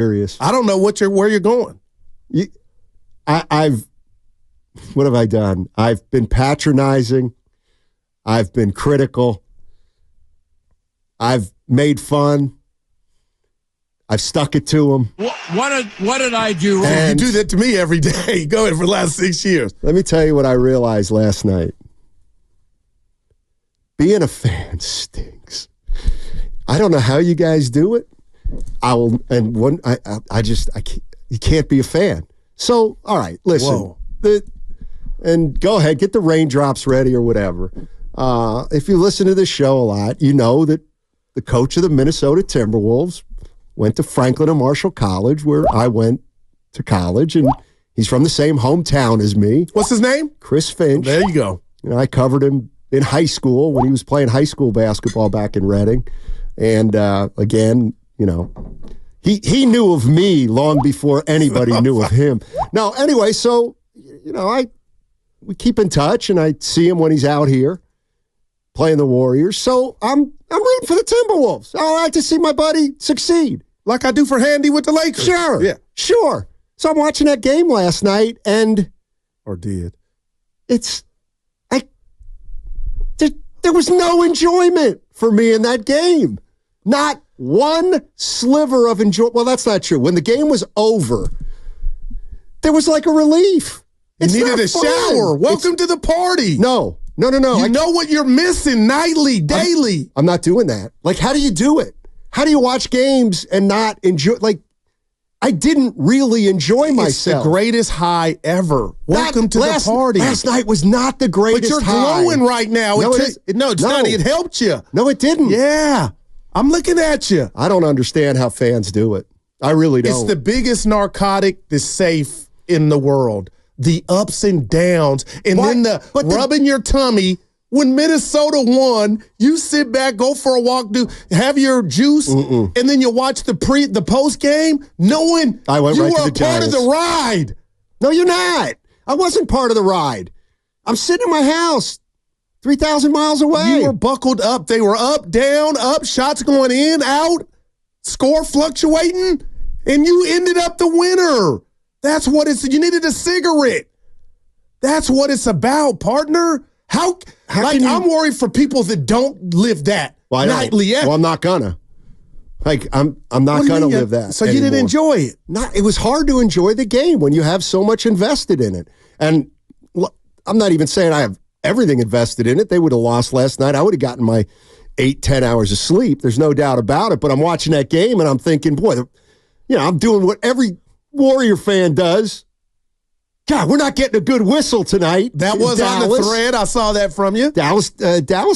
Serious. I don't know where you're going. What have I done? I've been patronizing. I've been critical. I've made fun. I've stuck it to him. What did I do wrong? You do that to me every day. Go ahead for the last 6 years. Let me tell you what I realized last night. Being a fan stinks. I don't know how you guys do it. You can't be a fan. So, all right, listen. And go ahead, get the raindrops ready or whatever. If you listen to this show a lot, you know that the coach of the Minnesota Timberwolves went to Franklin and Marshall College, where I went to college, and he's from the same hometown as me. What's his name? Chris Finch. There you go. I covered him in high school when he was playing high school basketball back in Reading. And again, he knew of me long before anybody knew of him. No, anyway, so, we keep in touch, and I see him when he's out here playing the Warriors. So I'm rooting for the Timberwolves. I like to see my buddy succeed. Like I do for Handy with the Lakers. Sure. Yeah. Sure. So I'm watching that game last night, and... Or did. There was no enjoyment for me in that game. Not one sliver of enjoyment. Well, that's not true. When the game was over, there was like a relief. You needed a shower. Welcome to the party. No. You know what you're missing nightly, daily. I'm not doing that. Like, how do you do it? How do you watch games and not enjoy? Like, I didn't really enjoy myself. It's the greatest high ever. Welcome to the party. Last night was not the greatest high. But you're high. glowing right now. No, it's not. It helped you. No, it didn't. Yeah. I'm looking at you. I don't understand how fans do it. I really don't. It's the biggest narcotic that's safe in the world. The ups and downs, and then rubbing your tummy. When Minnesota won, you sit back, go for a walk, have your juice, and then you watch the post game, knowing I went you right were to the a part of the ride. No, you're not. I wasn't part of the ride. I'm sitting in my house, 3,000 miles away. You were buckled up. They were up, down, up, shots going in, out, score fluctuating, and you ended up the winner. That's what you needed a cigarette. That's what it's about, partner. I'm worried for people that don't live that nightly. Well, I'm not gonna. I'm not gonna live that. So you didn't enjoy it. It was hard to enjoy the game when you have so much invested in it. And I'm not even saying I have everything invested in it. They would have lost last night. I would have gotten my 8-10 hours of sleep. There's no doubt about it. But I'm watching that game and I'm thinking, boy, I'm doing what every Warrior fan does. God, we're not getting a good whistle tonight. That was Dallas. On the thread. I saw that from you. Dallas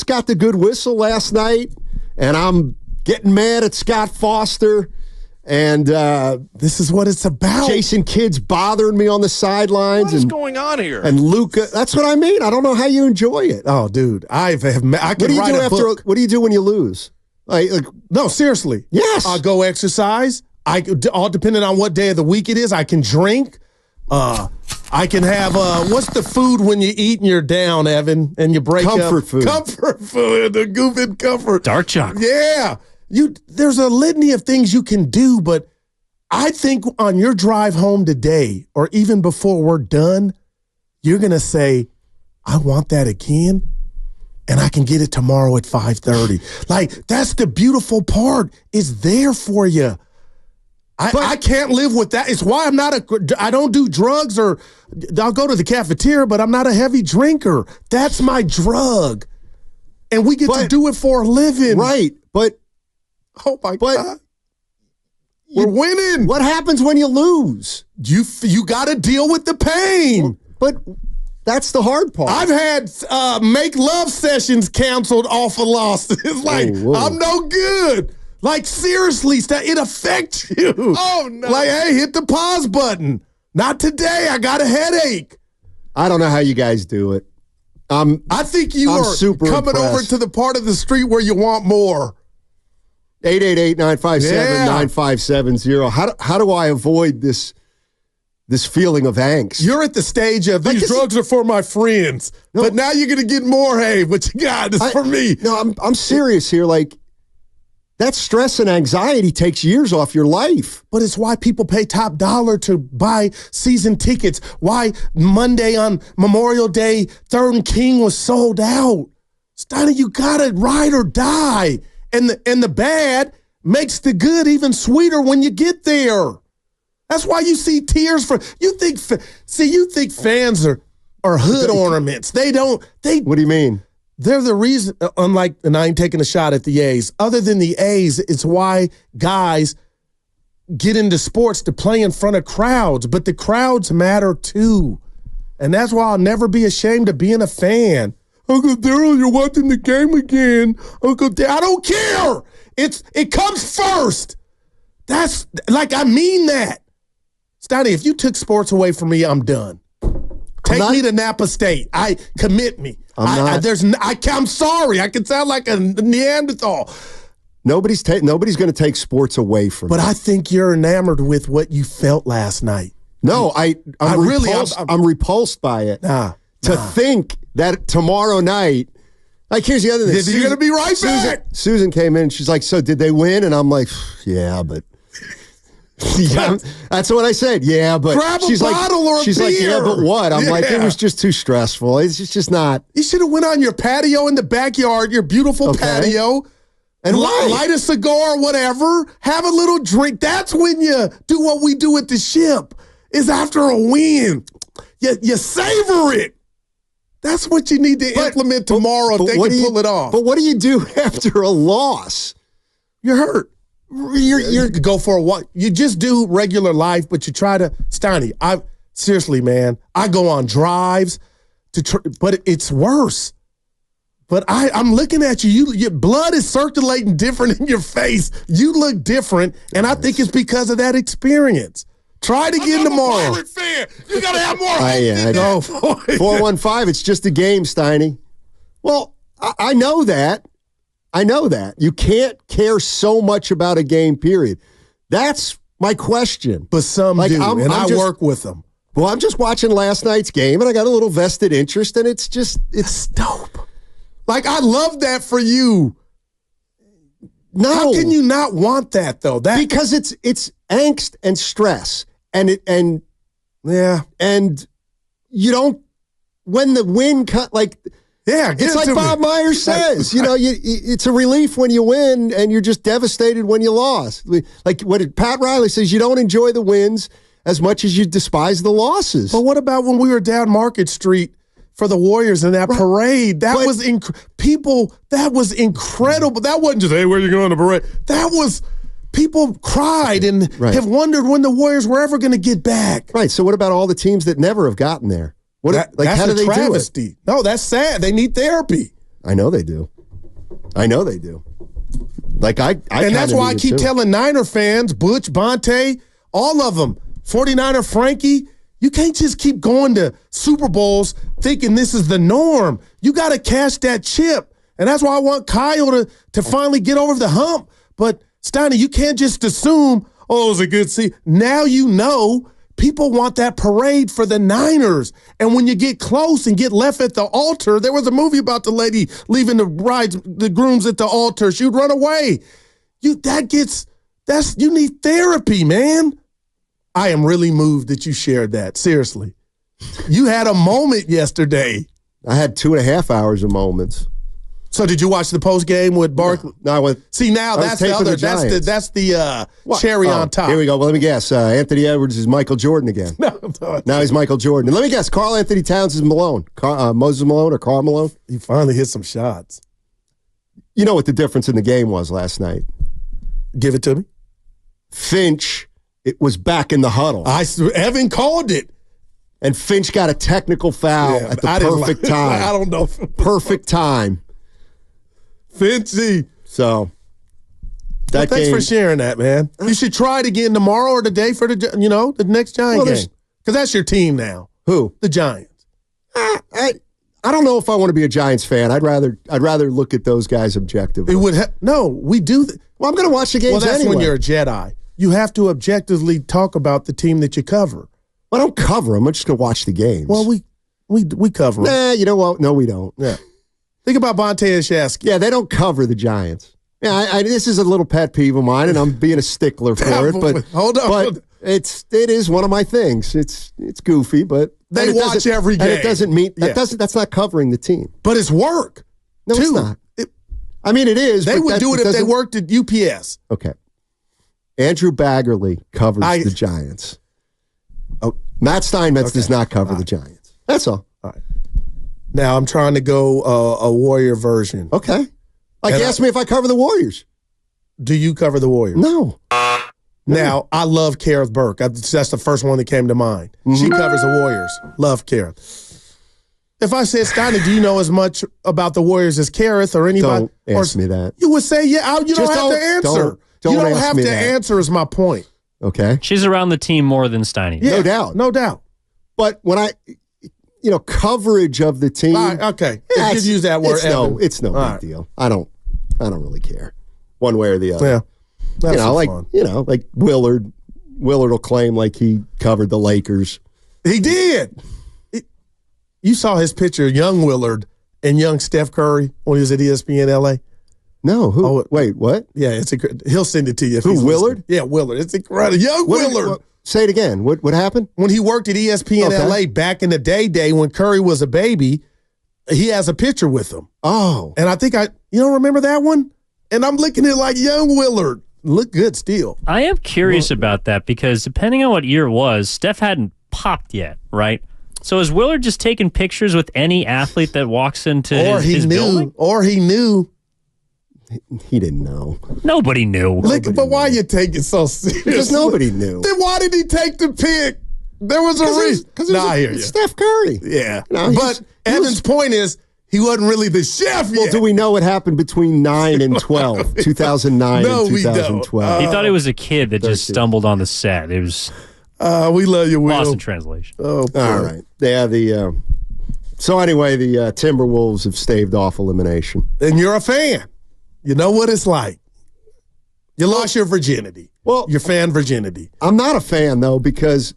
got the good whistle last night, and I'm getting mad at Scott Foster. And this is what it's about. Jason Kidd's bothering me on the sidelines. What is going on here? And Luka, that's what I mean. I don't know how you enjoy it. Oh, dude, I can write a book. What do you do when you lose? No, seriously. Yes. I'll go exercise. All depending on what day of the week it is, I can drink. I can have what's the food when you eat and you're down, Evan, and you break comfort up? Food. Comfort food. The goofy comfort. Dark chocolate. Yeah. There's a litany of things you can do, but I think on your drive home today, or even before we're done, you're gonna say, I want that again. And I can get it tomorrow at 5:30. Like, that's the beautiful part. It's there for you. I can't live with that. It's why I don't do drugs, or I'll go to the cafeteria, but I'm not a heavy drinker. That's my drug. And we get to do it for a living. Right. But, oh my God. We're winning. What happens when you lose? You got to deal with the pain. But that's the hard part. I've had make love sessions canceled off of losses. It's like, I'm no good. Like, seriously, it affects you. Oh, no. Like, hey, hit the pause button. Not today. I got a headache. I don't know how you guys do it. I think you are super coming impressed. over to the part of the street where you want more. 888-957-9570. How do I avoid this feeling of angst? You're at the stage of these drugs are for my friends. No, but now you're going to get more. Hey, what you got is for me. No, I'm serious here. Like, that stress and anxiety takes years off your life. But it's why people pay top dollar to buy season tickets. Why Monday on Memorial Day, 3rd and King was sold out. Steiny, you got to ride or die. And the bad makes the good even sweeter when you get there. That's why you see tears for you think fans are hood ornaments. What do you mean? They're the reason, unlike, and I ain't taking a shot at the A's, other than the A's, it's why guys get into sports to play in front of crowds, but the crowds matter too. And that's why I'll never be ashamed of being a fan. Uncle Daryl, you're watching the game again. Uncle Daryl, I don't care. It comes first. That's, I mean that. Steiny, if you took sports away from me, I'm done. Take me to Napa State. Commit me. I'm sorry. I can sound like a Neanderthal. Nobody's going to take sports away from you. But I think you're enamored with what you felt last night. No, I'm repulsed by it. To think that tomorrow night, here's the other thing. You're going to be right back. Susan came in. She's like, so did they win? And I'm like, yeah, but. Yeah, that's what I said. Yeah, but grab a bottle or a she's beer. Like, yeah, but what? I'm like, it was just too stressful. It's just not. You should have went on your patio in the backyard, your beautiful patio, and light a cigar or whatever. Have a little drink. That's when you do what we do at the ship. Is after a win, you savor it. That's what you need to implement tomorrow if they can pull it off. But what do you do after a loss? You're hurt. You go for a walk. You just do regular life, but you try to. Steiny, seriously, man, I go on drives but it's worse. But I'm looking at you. Your blood is circulating different in your face. You look different, and I think it's because of that experience. Try it again tomorrow. Fan. You got to have more hope than that. 415, it's just a game, Steiny. Well, I know that. You can't care so much about a game, period. That's my question. But some do, I work with them. Well, I'm just watching last night's game, and I got a little vested interest, and it's dope. I love that for you. No. How can you not want that, though? Because it's angst and stress, and you don't, when the win it's like Bob Myers says, it's a relief when you win and you're just devastated when you lost. Like what Pat Riley says, you don't enjoy the wins as much as you despise the losses. But what about when we were down Market Street for the Warriors in that parade? That was incredible. That wasn't just, hey, where are you going to parade? That was, people cried and have wondered when the Warriors were ever going to get back. Right. So what about all the teams that never have gotten there? That's how do they travesty. do it? No, that's sad. They need therapy. I know they do. And that's why I keep telling Niner fans, Butch, Bonte, all of them, 49er Frankie, you can't just keep going to Super Bowls thinking this is the norm. You got to cash that chip. And that's why I want Kyle to finally get over the hump. But, Steiny, you can't just assume, it was a good season. Now you know. People want that parade for the Niners. And when you get close and get left at the altar, there was a movie about the lady leaving the grooms at the altar. She would run away. You need therapy, man. I am really moved that you shared that. Seriously. You had a moment yesterday. I had 2.5 hours of moments. So did you watch the post game with Barkley? No, I went. See, now that's the other. That's the cherry on top. Here we go. Well, let me guess. Anthony Edwards is Michael Jordan again. No, now he's Michael Jordan. And let me guess. Karl Anthony Towns is Malone. Moses Malone or Karl Malone? He finally hit some shots. You know what the difference in the game was last night? Give it to me. Finch, it was back in the huddle. Evan called it. And Finch got a technical foul at the perfect time. I don't know. Perfect time. Finchy. So, thanks for sharing that, man. You should try it again tomorrow or today for the next Giant game. Because that's your team now. Who? The Giants. I don't know if I want to be a Giants fan. I'd rather look at those guys objectively. We do. Well, I'm going to watch the games Well, that's anyway. when you're a Jedi. You have to objectively talk about the team that you cover. Well, I don't cover them. I'm just going to watch the games. Well, we cover them. Nah, you know what? No, we don't. Yeah. Think about Bonte and Shasky. Yeah, they don't cover the Giants. Yeah, this is a little pet peeve of mine, and I'm being a stickler for it. But hold on, but it is one of my things. It's goofy, but they watch every game. And it doesn't mean that's not covering the team. But it's work. No, it's not. I mean, it is. They would do it if they worked at UPS. Okay. Andrew Baggerly covers the Giants. Oh, Matt Steinmetz does not cover the Giants. That's all. All right. Now I'm trying to go a Warrior version. Okay. Ask me if I cover the Warriors. Do you cover the Warriors? No. Now, I love Kareth Burke. That's the first one that came to mind. Mm-hmm. She covers the Warriors. Love Kareth. If I said, Steiny, do you know as much about the Warriors as Kareth or anybody? Don't ask me that. You would say, yeah, you don't have to answer. You don't have to answer is my point. Okay. She's around the team more than Steiny. Yeah, no doubt. No doubt. But when coverage of the team. Okay. If you use that word. It's no big deal. I don't really care one way or the other. Yeah. That's like Willard will claim like he covered the Lakers. He did. You saw his picture, young Willard and young Steph Curry when he was at ESPN LA. No, who? Oh, wait, what? Yeah, he'll send it to you. Who, Willard? Listening. Yeah, Willard. It's incredible. Young Willard. Say it again. What happened? When he worked at ESPN LA back in the day when Curry was a baby, he has a picture with him. Oh. And I think you don't remember that one? And I'm looking at like young Willard. Look good still. I am curious about that because depending on what year it was, Steph hadn't popped yet, right? So is Willard just taking pictures with any athlete that walks into his building? Or he knew. He didn't know. Nobody knew. But why you take it so serious? Because nobody knew. Then why did he take the pic? There was a reason. Because it's Steph Curry. Yeah. But Evan's point is, he wasn't really the chef yet. Well, do we know what happened between 9 and 12, 2009 and 2012? He thought he was a kid that just stumbled on the set. It was we love you, Will. Lost in translation. Oh, all right. Yeah, so anyway, the Timberwolves have staved off elimination. And you're a fan. You know what it's like. You lost your virginity. Well, your fan virginity. I'm not a fan, though, because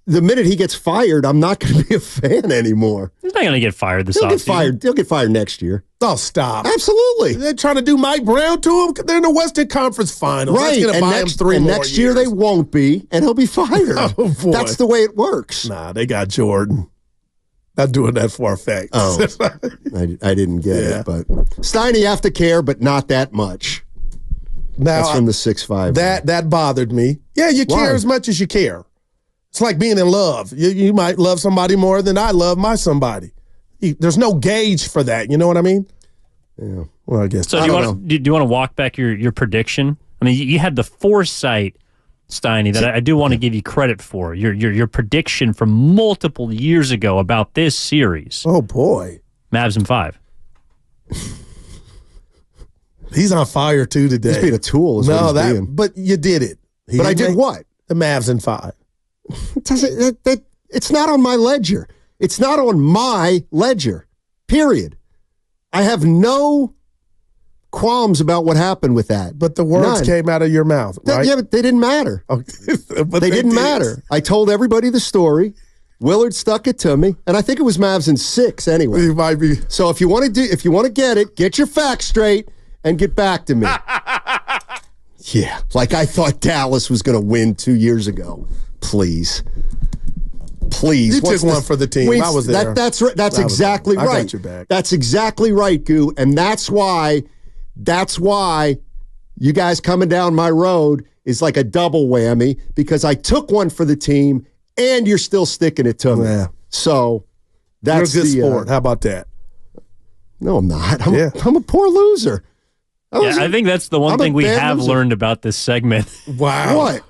the minute he gets fired, I'm not going to be a fan anymore. He's not going to get fired this offseason. He'll get fired next year. Oh, stop. Absolutely. They're trying to do Mike Brown to him. They're in the Western Conference Finals. Right. That's going to buy him 3 more next year they won't be, and he'll be fired. Oh, boy. That's the way it works. Nah, they got Jordan. Not doing that for a fact. Oh, I didn't get it. But Steiny, you have to care, but not that much. Now, that's from the 6'5". That bothered me. Yeah, you care as much as you care. It's like being in love. You might love somebody more than I love my somebody. There's no gauge for that. You know what I mean? Yeah. Well, I guess. So do you want to walk back your prediction? I mean, you had the foresight, Steiny, that I do want to give you credit for. Your prediction from multiple years ago about this series. Oh, boy. Mavs in 5. He's on fire, too, today. He's being a tool. But you did it. But I did what? The Mavs in 5. It's not on my ledger. It's not on my ledger, period. I have no qualms about what happened with that. But the words came out of your mouth, right? Yeah, but they didn't matter. But they didn't matter. I told everybody the story. Willard stuck it to me, and I think it was Mavs in 6 anyway. It might be. So if you want to get it, get your facts straight and get back to me. Yeah, like I thought Dallas was going to win 2 years ago. Please. You took one for the team. I was there. That's right. That's exactly right. I got your back. That's exactly right, Goo. And that's why you guys coming down my road is like a double whammy because I took one for the team and you're still sticking it to me. Yeah. So that's you're a good sport. How about that? No, I'm not. I'm a poor loser. I think that's the one thing we have learned about this segment. Wow. What?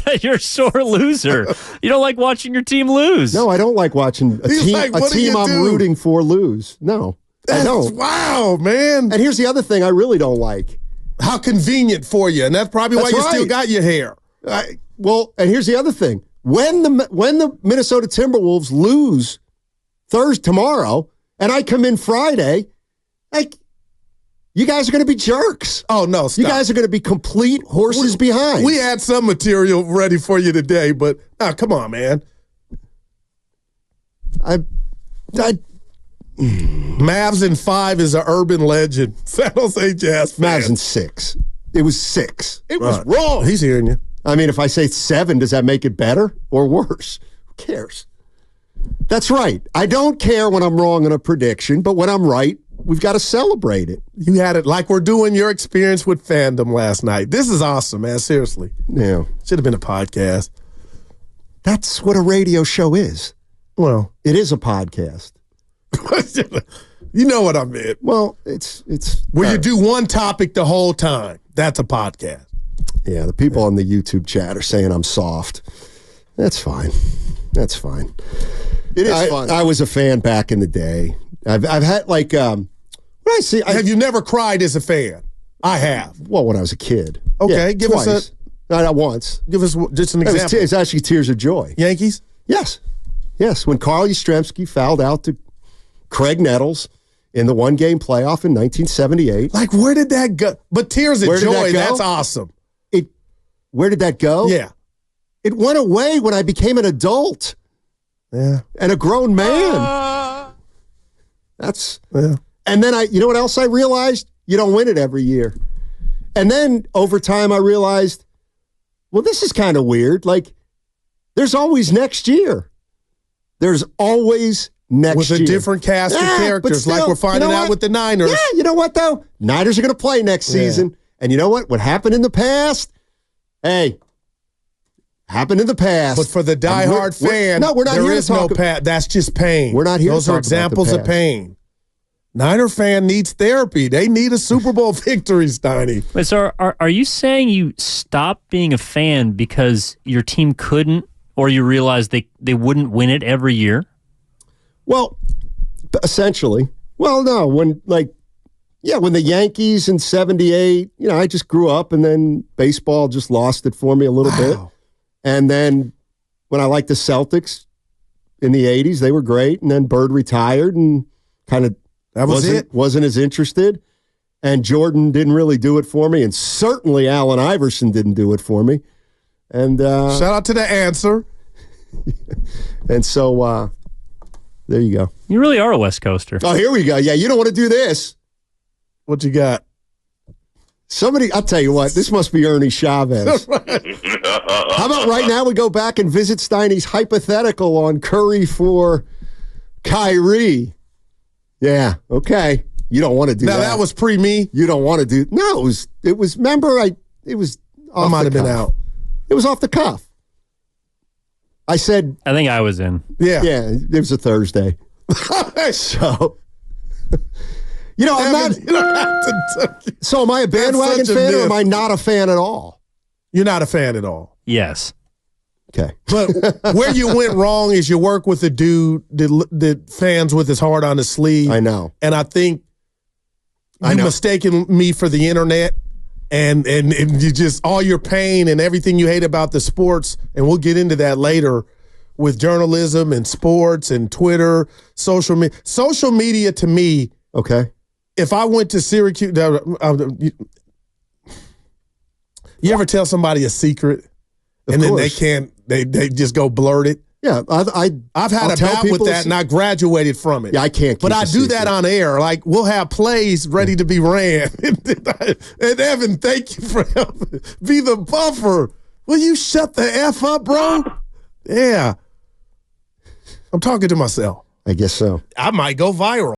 That you're a sore loser. You don't like watching your team lose. No, I don't like watching a team I'm rooting for lose. No, I don't. Wow, man. And here's the other thing I really don't like. How convenient for you. And that's probably why you still got your hair. And here's the other thing. When the Minnesota Timberwolves lose tomorrow, and I come in Friday, you guys are going to be jerks. Oh, no, stop. You guys are going to be complete horses behind. We had some material ready for you today, but come on, man. Mavs in 5 is an urban legend. San Jose Jazz fan. Mavs in 6. It was 6. It was wrong. He's hearing you. I mean, if I say 7, does that make it better or worse? Who cares? That's right. I don't care when I'm wrong on a prediction, but when I'm right, we've got to celebrate it. You had it like we're doing your experience with fandom last night. This is awesome, man. Seriously. Yeah. Should have been a podcast. That's what a radio show is. Well, It is a podcast. you know what I meant. Well, it's Where you do one topic the whole time. That's a podcast. Yeah, the people on the YouTube chat are saying I'm soft. That's fine. That's fine. It is fun. I was a fan back in the day. I've had like when I see Have you never cried as a fan? I have. well when I was a kid. Okay, Yeah, give us twice. Not once. Give us just an example. It's actually tears of joy. Yankees? Yes. When Carl Yastrzemski fouled out to Craig Nettles in the one-game playoff in 1978. Like, where did that go? But tears of Where did that joy, go? that's awesome. Where did that go? Yeah. It went away when I became an adult Yeah. and a grown man. That's Yeah. And then you know what else I realized? You don't win it every year. And then over time I realized, well, this is kind of weird. Like, there's always next year. There's always next With year. a different cast of Yeah, but characters, still, like we're finding you know out what? with the Niners. Yeah, you know what, though? Niners are going to play next season. And you know what? What happened in the past? Hey, happened in the past. But for the diehard fan, we're not there here to is no talk. pain. That's just pain. We're not here to Those are talk about examples the of past. pain. Niner fan needs therapy. They need a Super Bowl victory, Steiny. Wait, so are you saying you stopped being a fan because your team couldn't, or you realized they wouldn't win it every year? Well, essentially. Well, no, when the Yankees in 78, I just grew up and then baseball just lost it for me a little bit. And then when I liked the Celtics in the 80s, they were great. And then Bird retired and kind of wasn't as interested. And Jordan didn't really do it for me. And certainly Allen Iverson didn't do it for me. And Shout out to the answer. and so there you go. You really are a West Coaster. Oh, here we go. Yeah, you don't want to do this. What you got? Somebody, I'll tell you what, this must be Ernie Chavez. How about right now we go back and visit Steiny's hypothetical on Curry for Kyrie? Yeah, okay. You don't want to do that. Now, that was pre-me. You don't want to do. No, it was. Remember, it was. Off I might the have been cuff. out. It was off the cuff. I said, I think I was in. Yeah. it was a Thursday. So, I'm not. You don't have to So, am I a bandwagon such a fan or myth. am I not a fan at all? You're not a fan at all. Yes. Okay. But where you went wrong is you work with a dude that fans with his heart on his sleeve. I know. And I think I you know. mistaken me for the internet and you just all your pain and everything you hate about the sports, and we'll get into that later with journalism and sports and Twitter, social media. Social media to me, Okay. if I went to Syracuse, you ever tell somebody a secret and then course. they just go blurt it? Yeah, I've had I'll a tell bout with people that, and I graduated from it. Yeah, I can't keep But I a do that secret. on air. Like, we'll have plays ready to be ran. And Evan, thank you for helping be the buffer. Will you shut the F up, bro? Yeah. I'm talking to myself. I guess so. I might go viral.